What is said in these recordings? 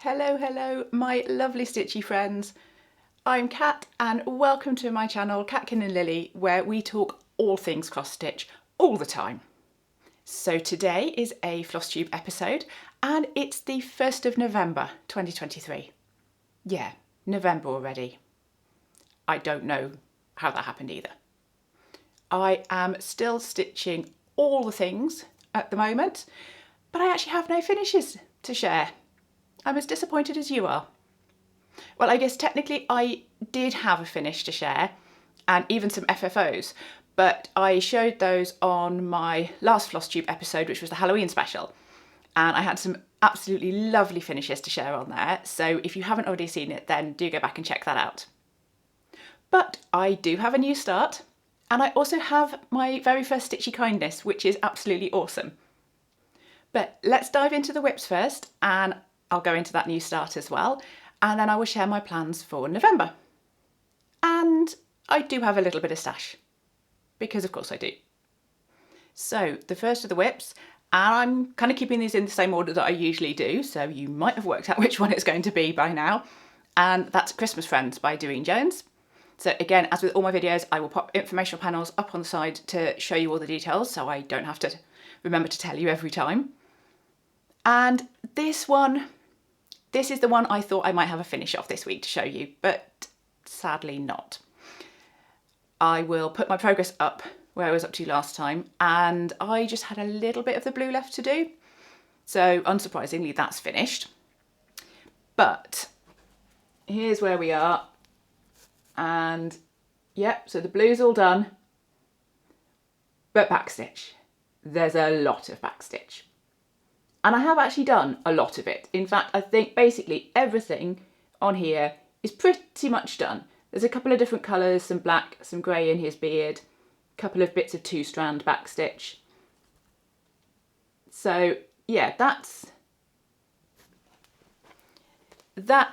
Hello, hello, my lovely stitchy friends. I'm Kat and welcome to my channel, Catkin and Lily, where we talk all things cross stitch all the time. So today is a FlossTube episode and it's the 1st of November 2023. Yeah, November already. I don't know how that happened either. I am still stitching all the things at the moment, but I actually have no finishes to share. I'm as disappointed as you are. Well, I guess technically I did have a finish to share and even some FFOs, but I showed those on my last FlossTube episode, which was the Halloween special, and I had some absolutely lovely finishes to share on there, so if you haven't already seen it, then do go back and check that out. But I do have a new start, and I also have my very first Stitchy Kindness, which is absolutely awesome. But let's dive into the WIPS first, and I'll go into that new start as well, and then I will share my plans for November. And I do have a little bit of stash, because of course I do. So the first of the WIPS, and I'm kind of keeping these in the same order that I usually do, so you might have worked out which one it's going to be by now, and that's Christmas Friends by Doreen Jones. So again, as with all my videos, I will pop informational panels up on the side to show you all the details, so I don't have to remember to tell you every time. And this is the one I thought I might have a finish of this week to show you, but sadly not. I will put my progress up where I was up to last time, and I just had a little bit of the blue left to do. So unsurprisingly, that's finished. But here's where we are. And yep, so the blue's all done. But backstitch. There's a lot of backstitch. And I have actually done a lot of it. In fact, I think basically everything on here is pretty much done. There's a couple of different colours, some black, some grey in his beard, a couple of bits of 2-strand backstitch. So yeah, that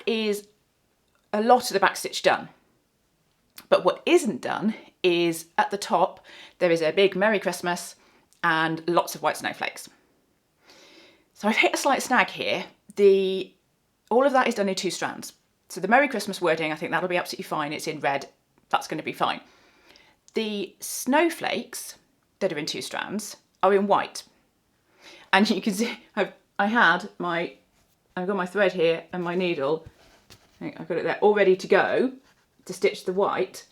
is a lot of the backstitch done. But what isn't done is at the top, there is a big Merry Christmas and lots of white snowflakes. So I've hit a slight snag here. All of that is done in 2 strands. So the Merry Christmas wording, I think that'll be absolutely fine. It's in red. That's going to be fine. The snowflakes that are in 2 strands are in white. And you can see I've got my thread here and my needle. I've got it there all ready to go to stitch the white.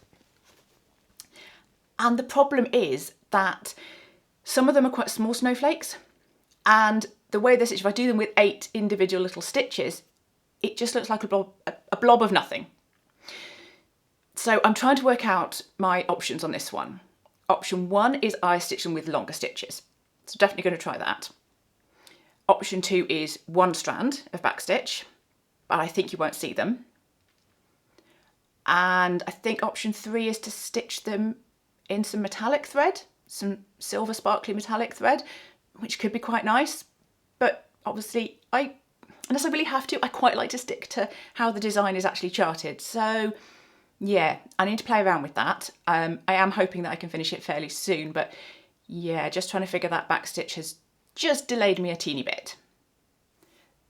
And the problem is that some of them are quite small snowflakes, and the way they stitch, if I do them with 8 individual little stitches, it just looks like a blob of nothing. So I'm trying to work out my options on this one. Option 1 is I stitch them with longer stitches. So definitely going to try that. Option 2 is 1 strand of backstitch, but I think you won't see them. And I think option 3 is to stitch them in some metallic thread, some silver sparkly metallic thread, which could be quite nice. But obviously, unless I really have to, I quite like to stick to how the design is actually charted. So yeah, I need to play around with that. I am hoping that I can finish it fairly soon, but yeah, just trying to figure that backstitch has just delayed me a teeny bit.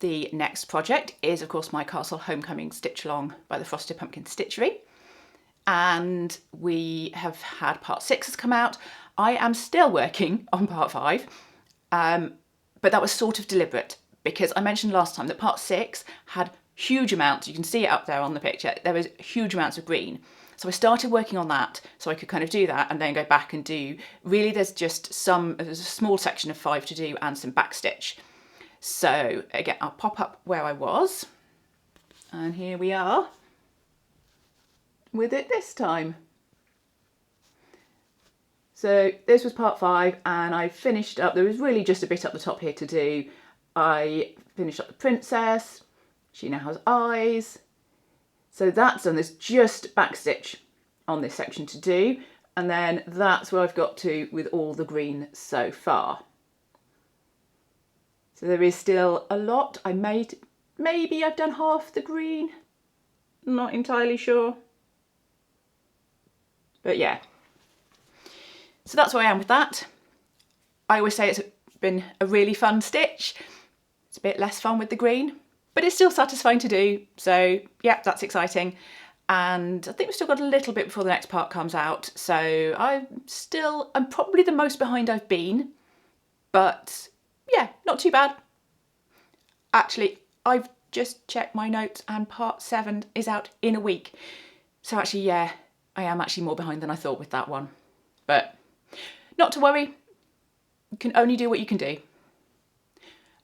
The next project is, of course, my Castle Homecoming Stitch Along by the Frosted Pumpkin Stitchery. And we have had part 6 has come out. I am still working on part 5, but that was sort of deliberate because I mentioned last time that part 6 had huge amounts, you can see it up there on the picture, there was huge amounts of green. So I started working on that so I could kind of do that and then go back and do, really there's a small section of 5 to do and some backstitch. So again, I'll pop up where I was, and here we are with it this time. So this was part 5 and I finished up, there was really just a bit up the top here to do. I finished up the princess, she now has eyes. So that's done, there's just backstitch on this section to do. And then that's where I've got to with all the green so far. So there is still a lot. Maybe I've done half the green, not entirely sure. But yeah. So that's where I am with that. I always say it's been a really fun stitch. It's a bit less fun with the green. but it's still satisfying to do. So yeah, that's exciting. And I think we've still got a little bit before the next part comes out. So I'm probably the most behind I've been, but yeah, not too bad. Actually, I've just checked my notes and part 7 is out in a week. So actually, yeah, I am actually more behind than I thought with that one. But not to worry, you can only do what you can do.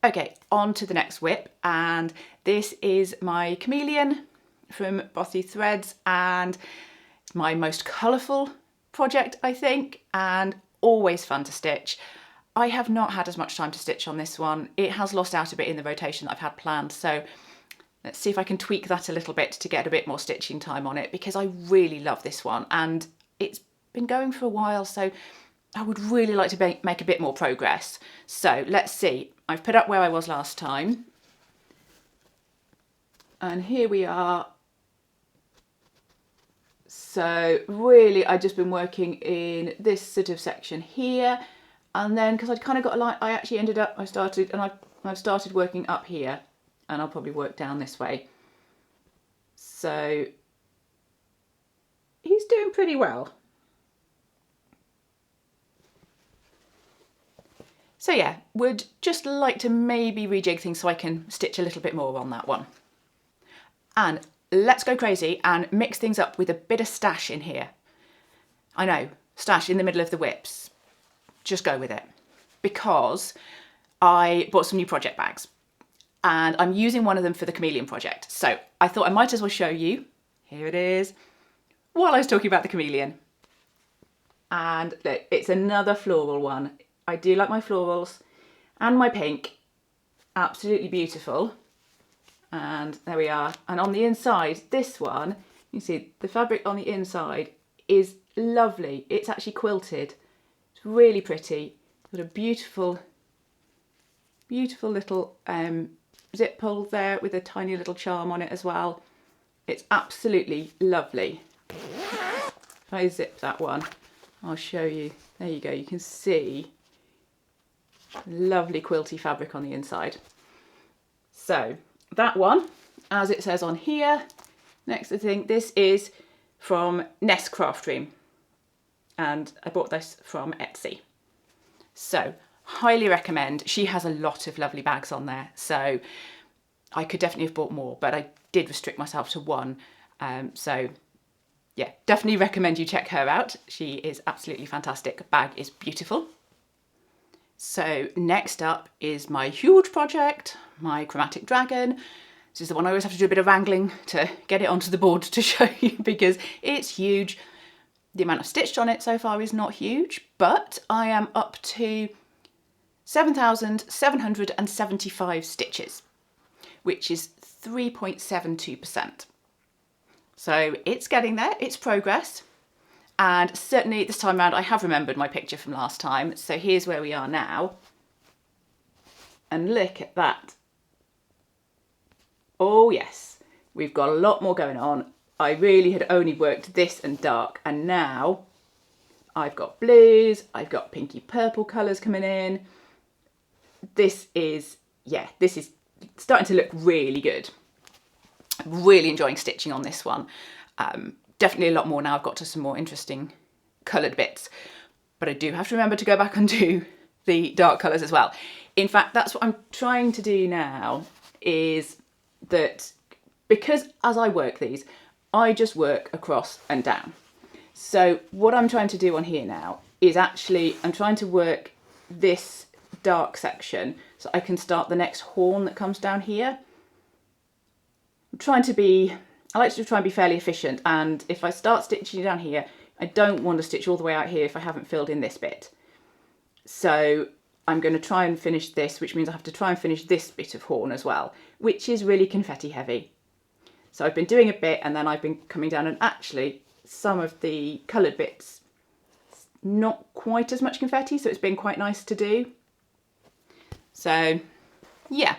Okay, on to the next WIP, and this is my Chameleon from Bossy Threads, and my most colourful project, I think, and always fun to stitch. I have not had as much time to stitch on this one. It has lost out a bit in the rotation that I've had planned, so let's see if I can tweak that a little bit to get a bit more stitching time on it, because I really love this one and it's been going for a while, so I would really like to make a bit more progress. So let's see. I've put up where I was last time, and here we are. So really I've just been working in this sort of section here, and then because I'd kind of got a line, I actually ended up, I've started working up here, and I'll probably work down this way. So he's doing pretty well. So yeah, would just like to maybe rejig things so I can stitch a little bit more on that one. And let's go crazy and mix things up with a bit of stash in here. I know, stash in the middle of the WIPS. Just go with it. Because I bought some new project bags and I'm using one of them for the Chameleon project. So I thought I might as well show you, here it is, while I was talking about the Chameleon. And look, it's another floral one. I do like my florals, and my pink, absolutely beautiful. And there we are. And on the inside, this one, you see the fabric on the inside is lovely. It's actually quilted. It's really pretty. Got a beautiful, beautiful little zip pull there with a tiny little charm on it as well. It's absolutely lovely. If I zip that one, I'll show you. There you go. You can see lovely quilty fabric on the inside. So that one, as it says on here, next thing, this is from Ness Craft Room, and I bought this from Etsy. So highly recommend. She has a lot of lovely bags on there, so I could definitely have bought more, but I did restrict myself to one. So yeah, definitely recommend you check her out. She is absolutely fantastic. Bag is beautiful. So next up is my huge project, my Chromatic Dragon. This is the one I always have to do a bit of wrangling to get it onto the board to show you because it's huge. The amount I've stitched on it so far is not huge, but I am up to 7,775 stitches, which is 3.72%. So it's getting there, it's progress. And certainly this time around, I have remembered my picture from last time. So here's where we are now. And look at that. Oh yes, we've got a lot more going on. I really had only worked this and dark, and now I've got blues, I've got pinky purple colours coming in. This is starting to look really good. I'm really enjoying stitching on this one. Definitely a lot more now. I've got to some more interesting coloured bits, but I do have to remember to go back and do the dark colours as well. In fact, that's what I'm trying to do now, is that because as I work these, I just work across and down. So what I'm trying to do on here now is actually, I'm trying to work this dark section so I can start the next horn that comes down here. I like to try and be fairly efficient, and if I start stitching down here, I don't want to stitch all the way out here if I haven't filled in this bit. So I'm going to try and finish this, which means I have to try and finish this bit of horn as well, which is really confetti heavy. So I've been doing a bit and then I've been coming down, and actually some of the coloured bits, not quite as much confetti, so it's been quite nice to do. So yeah,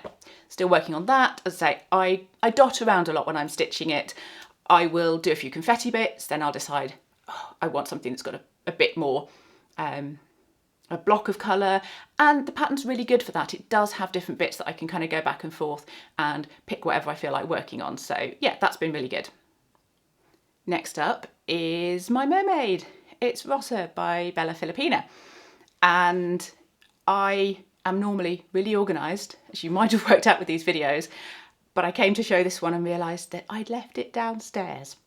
still working on that. As I say, I dot around a lot when I'm stitching it. I will do a few confetti bits, then I'll decide, oh, I want something that's got a bit more a block of colour, and the pattern's really good for that. It does have different bits that I can kind of go back and forth and pick whatever I feel like working on. So yeah, that's been really good. Next up is my mermaid. It's Rossa by Bella Filipina. And I am normally really organised, as you might have worked out with these videos, but I came to show this one and realised that I'd left it downstairs.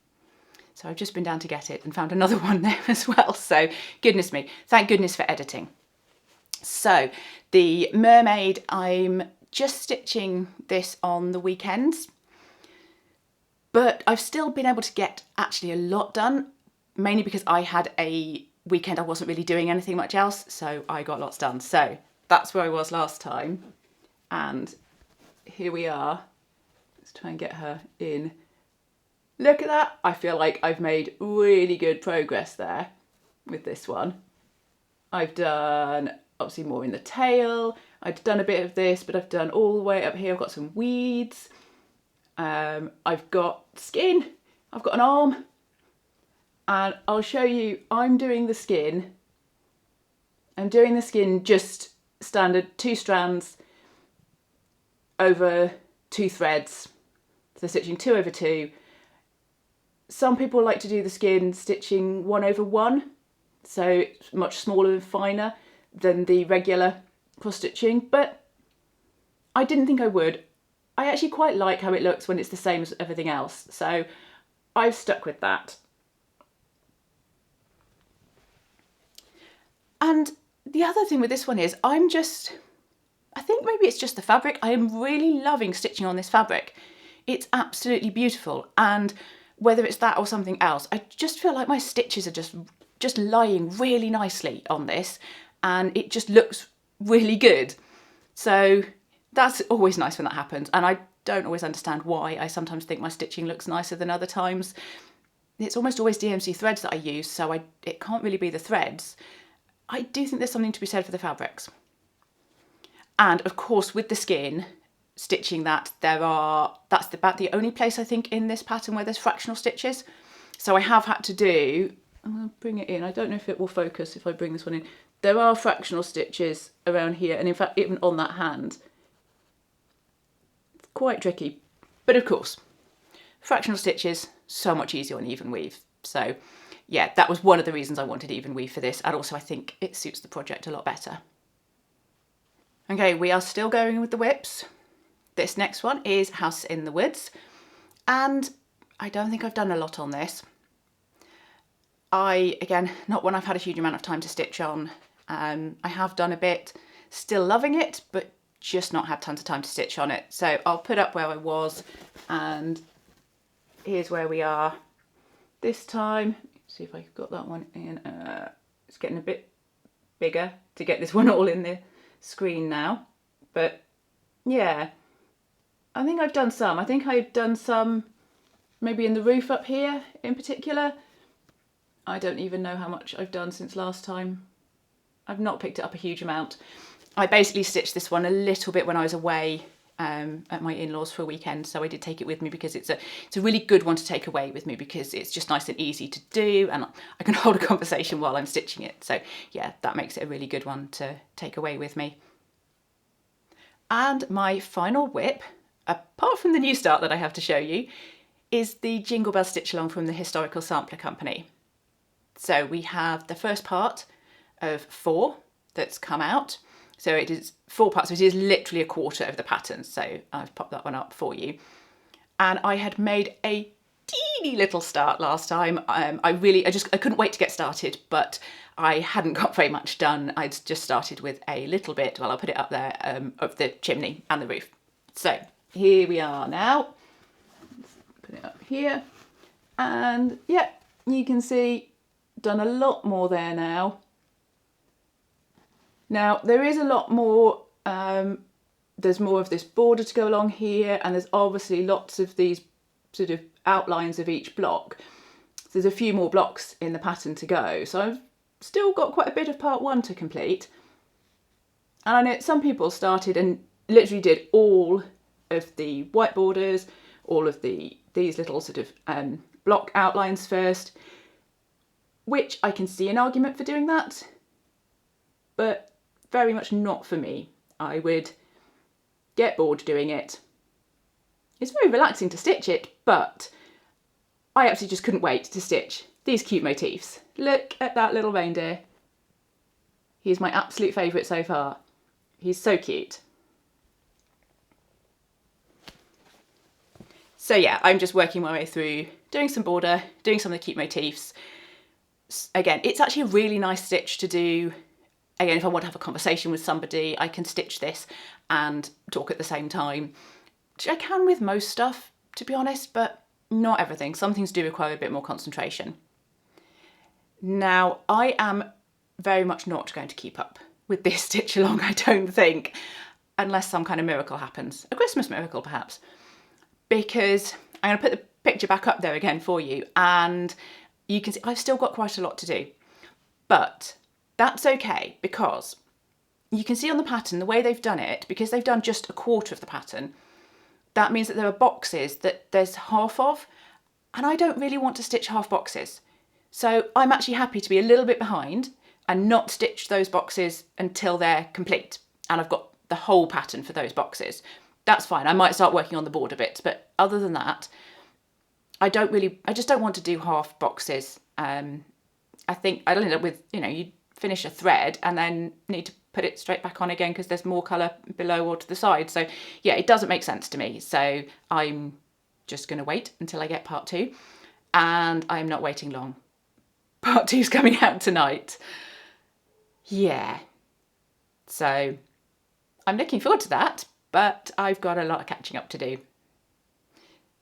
So I've just been down to get it and found another one there as well. So goodness me, thank goodness for editing. So the mermaid, I'm just stitching this on the weekends, but I've still been able to get actually a lot done, mainly because I had a weekend I wasn't really doing anything much else, so I got lots done. So that's where I was last time, and here we are. Let's try and get her in. Look at that. I feel like I've made really good progress there with this one. I've done obviously more in the tail. I've done a bit of this, but I've done all the way up here. I've got some weeds. I've got skin. I've got an arm. And I'll show you, I'm doing the skin. I'm doing the skin just standard 2 strands over 2 threads. So stitching 2 over 2. Some people like to do the skin stitching 1 over 1, so it's much smaller and finer than the regular cross stitching, but I didn't think I would. I actually quite like how it looks when it's the same as everything else, so I've stuck with that. And the other thing with this one is I think maybe it's just the fabric. I am really loving stitching on this fabric. It's absolutely beautiful, and whether it's that or something else, I just feel like my stitches are just lying really nicely on this, and it just looks really good. So that's always nice when that happens, and I don't always understand why. I sometimes think my stitching looks nicer than other times. It's almost always DMC threads that I use, so it can't really be the threads. I do think there's something to be said for the fabrics. And of course with the skin, stitching that, that's about the only place I think in this pattern where there's fractional stitches. So I have had to do, I'm going to bring it in, I don't know if it will focus if I bring this one in. There are fractional stitches around here, and in fact even on that hand. It's quite tricky, but of course, fractional stitches, so much easier on even weave. So yeah, that was one of the reasons I wanted even weave for this, and also I think it suits the project a lot better. Okay, we are still going with the WIPS. This next one is House in the Woods, and I don't think I've done a lot on this. Again, not one I've had a huge amount of time to stitch on. I have done a bit, still loving it, but just not had tons of time to stitch on it. So I'll put up where I was, and here's where we are this time. Let's see if I've got that one in. It's getting a bit bigger to get this one all in the screen now, but yeah. I think I've done some. I think I've done some maybe in the roof up here in particular. I don't even know how much I've done since last time. I've not picked it up a huge amount. I basically stitched this one a little bit when I was away at my in-laws for a weekend, so I did take it with me because it's a really good one to take away with me because it's just nice and easy to do, and I can hold a conversation while I'm stitching it. So yeah, that makes it a really good one to take away with me. And my final WIP, apart from the new start that I have to show you, is the Jingle Bells Stitch Along from the Historical Sampler Company. So we have the first part of 4 that's come out. So it is 4 parts, so it is literally a quarter of the pattern. So I've popped that one up for you. And I had made a teeny little start last time. I couldn't wait to get started, but I hadn't got very much done. I'd just started with a little bit, well, I'll put it up there, of the chimney and the roof. So here we are now. Let's put it up here. And yeah, you can see, done a lot more there now. Now there is a lot more, there's more of this border to go along here, and there's obviously lots of these sort of outlines of each block. So there's a few more blocks in the pattern to go. So I've still got quite a bit of part 1 to complete. And I know some people started and literally did all of the white borders, all of these little sort of block outlines first, which I can see an argument for doing that. but very much not for me. I would get bored doing it. It's very relaxing to stitch it, but I actually just couldn't wait to stitch these cute motifs. Look at that little reindeer. He's my absolute favourite so far. He's so cute. So yeah, I'm just working my way through, doing some border, doing some of the cute motifs. Again, it's actually a really nice stitch to do. Again, if I want to have a conversation with somebody, I can stitch this and talk at the same time. Which I can with most stuff, to be honest, but not everything. Some things do require a bit more concentration. Now, I am very much not going to keep up with this stitch along, I don't think, unless some kind of miracle happens. A Christmas miracle, perhaps. Because I'm going to put the picture back up there again for you, and you can see I've still got quite a lot to do. But that's okay, because you can see on the pattern, the way they've done it, because they've done just a quarter of the pattern, that means that there are boxes that there's half of, and I don't really want to stitch half boxes. So I'm actually happy to be a little bit behind and not stitch those boxes until they're complete. And I've got the whole pattern for those boxes. That's fine. I might start working on the border bits, but other than that, I just don't want to do half boxes. I think I'll end up with, you finish a thread and then need to put it straight back on again because there's more colour below or to the side. So yeah, it doesn't make sense to me. So I'm just going to wait until I get part 2, and I'm not waiting long. Part 2's coming out tonight. Yeah. So I'm looking forward to that, but I've got a lot of catching up to do.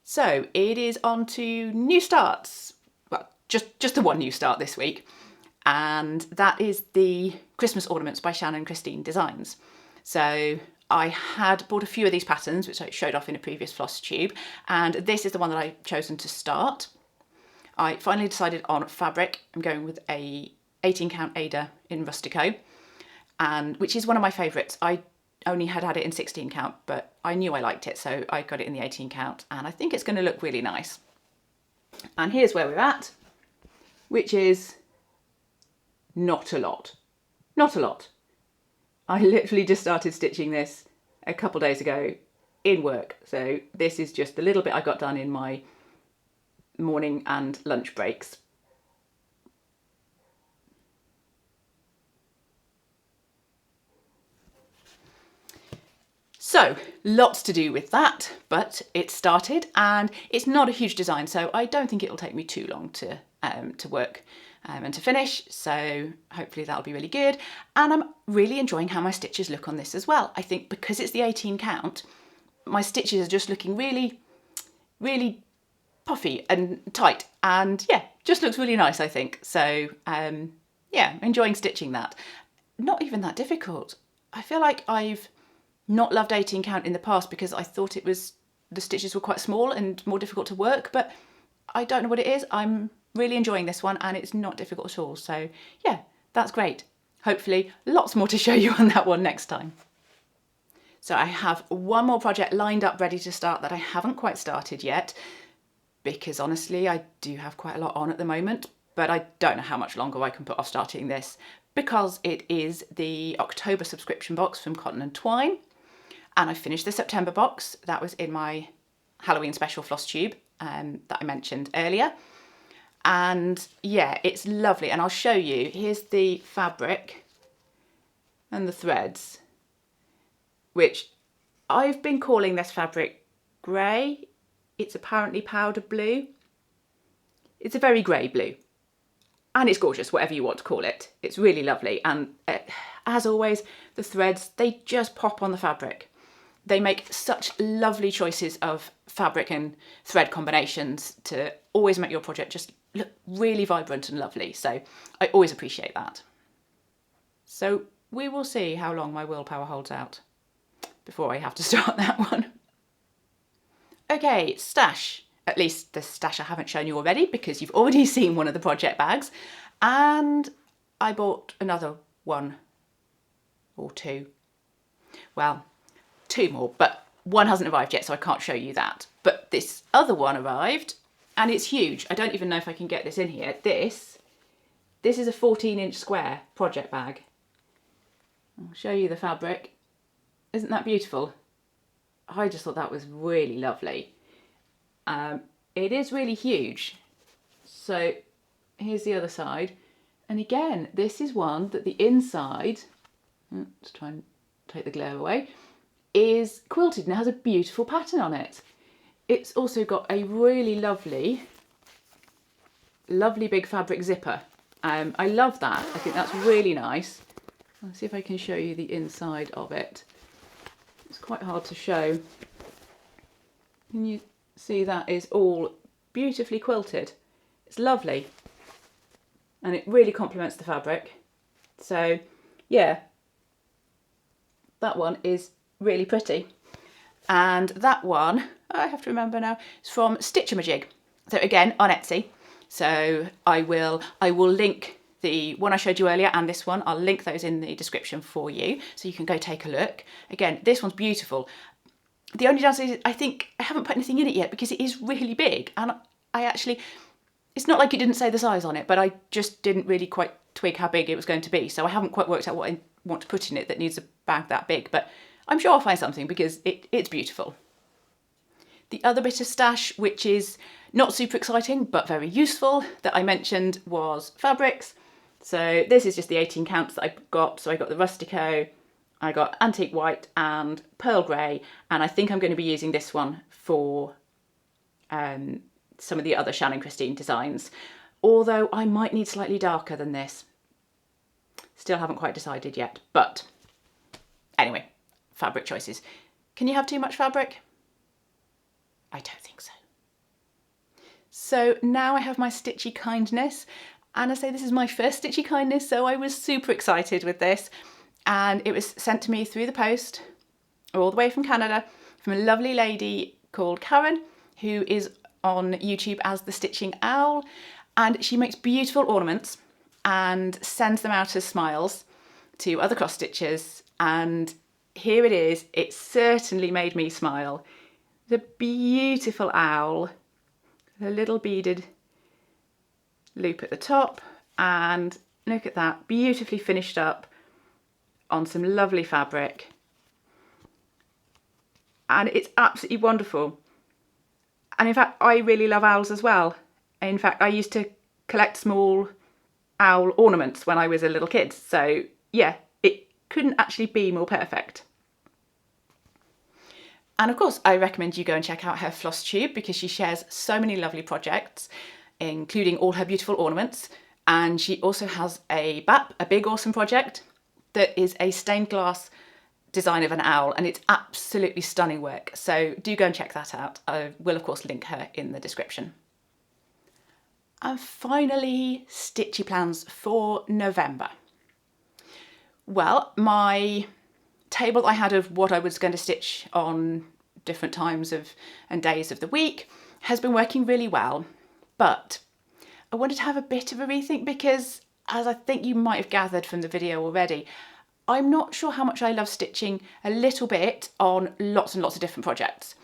So it is on to new starts. Well, just the one new start this week. And that is the Christmas Ornaments by Shannon Christine Designs. So I had bought a few of these patterns, which I showed off in a previous FlossTube, and this is the one that I've chosen to start. I finally decided on fabric. I'm going with a 18 count Ada in Rustico, and which is one of my favourites. I only had it in 16 count, but I knew I liked it, so I got it in the 18 count, and I think it's going to look really nice. And here's where we're at, which is not a lot. Not a lot. I literally just started stitching this a couple days ago in work, so this is just the little bit I got done in my morning and lunch breaks. So lots to do with that, but it started, and it's not a huge design, so I don't think it'll take me too long to work and to finish. So hopefully that'll be really good. And I'm really enjoying how my stitches look on this as well. I think because it's the 18 count, my stitches are just looking really, really puffy and tight, and yeah, just looks really nice, I think. So yeah, enjoying stitching that. Not even that difficult. I feel like I've not loved 18 count in the past because I thought the stitches were quite small and more difficult to work, but I don't know what it is. I'm really enjoying this one, and it's not difficult at all. So yeah, that's great. Hopefully lots more to show you on that one next time. So I have one more project lined up ready to start that I haven't quite started yet, because honestly I do have quite a lot on at the moment, but I don't know how much longer I can put off starting this, because it is the October subscription box from Cotton and Twine, and I finished the September box. That was in my Halloween special FlossTube that I mentioned earlier. And yeah, it's lovely, and I'll show you. Here's the fabric and the threads, which I've been calling this fabric grey. It's apparently powder blue. It's a very grey blue, and it's gorgeous, whatever you want to call it. It's really lovely, and as always, the threads, they just pop on the fabric. They make such lovely choices of fabric and thread combinations to always make your project just look really vibrant and lovely. So I always appreciate that. So we will see how long my willpower holds out before I have to start that one. Okay, stash. At least the stash I haven't shown you already, because you've already seen one of the project bags. And I bought another one or two. Well, two more, but one hasn't arrived yet, so I can't show you that. But this other one arrived, and it's huge. I don't even know if I can get this in here. This is a 14-inch square project bag. I'll show you the fabric. Isn't that beautiful? I just thought that was really lovely. It is really huge. So here's the other side. And again, this is one that the inside, let's try and take the glare away, is quilted and it has a beautiful pattern on it. It's also got a really lovely big fabric zipper. I love that. I think that's really nice. Let's see if I can show you the inside of it. It's quite hard to show. Can you see that is all beautifully quilted? It's lovely. And it really complements the fabric. So yeah, that one is really pretty. And that one, I have to remember now, it's from Stitchamijig. So again, on Etsy. So I will link the one I showed you earlier and this one. I'll link those in the description for you, so you can go take a look. Again, this one's beautiful. The only downside is I think I haven't put anything in it yet because it is really big. And I actually, it's not like it didn't say the size on it, but I just didn't really quite twig how big it was going to be. So I haven't quite worked out what I want to put in it that needs a bag that big, but I'm sure I'll find something because it's beautiful. The other bit of stash, which is not super exciting, but very useful, that I mentioned was fabrics. So this is just the 18 counts that I got. So I got the Rustico, I got Antique White and Pearl Grey, and I think I'm going to be using this one for some of the other Shannon Christine designs, although I might need slightly darker than this. Still haven't quite decided yet, but anyway, fabric choices. Can you have too much fabric? I don't think so. So now I have my Stitchy Kindness, and I say this is my first Stitchy Kindness, so I was super excited with this, and it was sent to me through the post all the way from Canada from a lovely lady called Karen, who is on YouTube as the Stitching Owl, and she makes beautiful ornaments and sends them out as smiles to other cross stitchers, and here it is. It certainly made me smile. The beautiful owl, the little beaded loop at the top, and look at that, beautifully finished up on some lovely fabric. And it's absolutely wonderful. And in fact, I really love owls as well. In fact, I used to collect small owl ornaments when I was a little kid. So yeah, it couldn't actually be more perfect. And of course, I recommend you go and check out her FlossTube because she shares so many lovely projects, including all her beautiful ornaments. And she also has a BAP, a big awesome project, that is a stained glass design of an owl, and it's absolutely stunning work. So do go and check that out. I will of course link her in the description. And finally, stitchy plans for November. Well, my table I had of what I was going to stitch on different times and days of the week has been working really well, but I wanted to have a bit of a rethink because, as I think you might have gathered from the video already, I'm not sure how much I love stitching a little bit on lots and lots of different projects.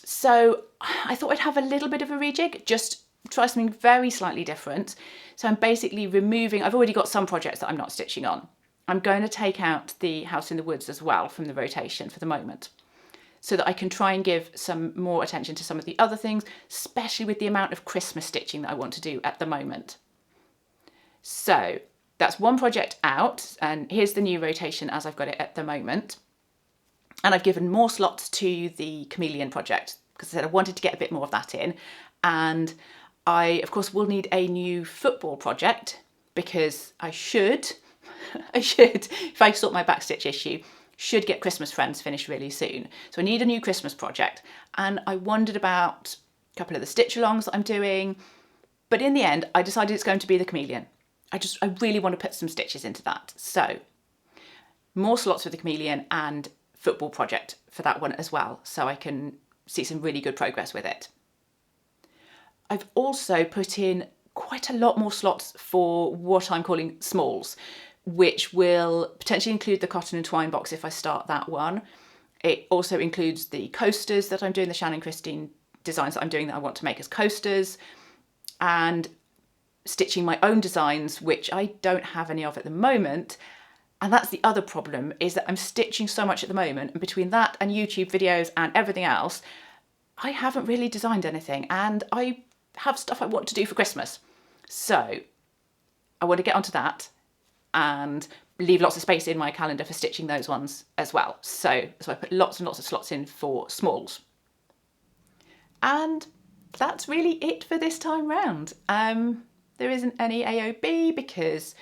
So I thought I'd have a little bit of a rejig, just try something very slightly different. So I'm basically removing, I've already got some projects that I'm not stitching on. I'm going to take out the House in the Woods as well from the rotation for the moment, so that I can try and give some more attention to some of the other things, especially with the amount of Christmas stitching that I want to do at the moment. So that's one project out, and here's the new rotation as I've got it at the moment. And I've given more slots to the Chameleon project because I said I wanted to get a bit more of that in. And I, of course, will need a new football project because I should, if I sort my backstitch issue, should get Christmas Friends finished really soon. So I need a new Christmas project. And I wondered about a couple of the stitch-alongs that I'm doing. But in the end, I decided it's going to be the Chameleon. I really want to put some stitches into that. So more slots for the Chameleon and football project for that one as well, so I can see some really good progress with it. I've also put in quite a lot more slots for what I'm calling smalls, which will potentially include the cotton and twine box if I start that one. It also includes the coasters that I'm doing, the Shannon Christine designs that I'm doing that I want to make as coasters, and stitching my own designs, which I don't have any of at the moment, And that's the other problem, is that I'm stitching so much at the moment, and between that and YouTube videos and everything else, I haven't really designed anything, and I have stuff I want to do for Christmas. So I want to get onto that and leave lots of space in my calendar for stitching those ones as well. So I put lots and lots of slots in for smalls. And that's really it for this time round. There isn't any AOB because,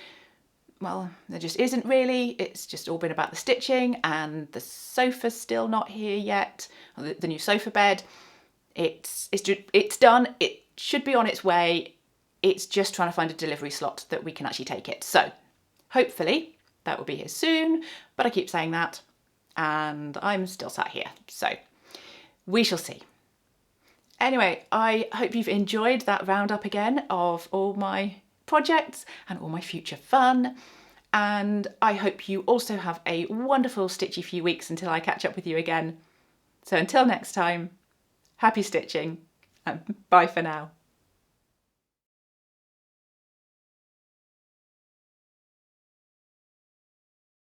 well, there just isn't really. It's just all been about the stitching, and the sofa's still not here yet. The new sofa bed. It's done. It should be on its way. It's just trying to find a delivery slot that we can actually take it. So hopefully that will be here soon, but I keep saying that and I'm still sat here. So we shall see. Anyway, I hope you've enjoyed that roundup again of all my projects and all my future fun. And I hope you also have a wonderful stitchy few weeks until I catch up with you again. So until next time, happy stitching and bye for now.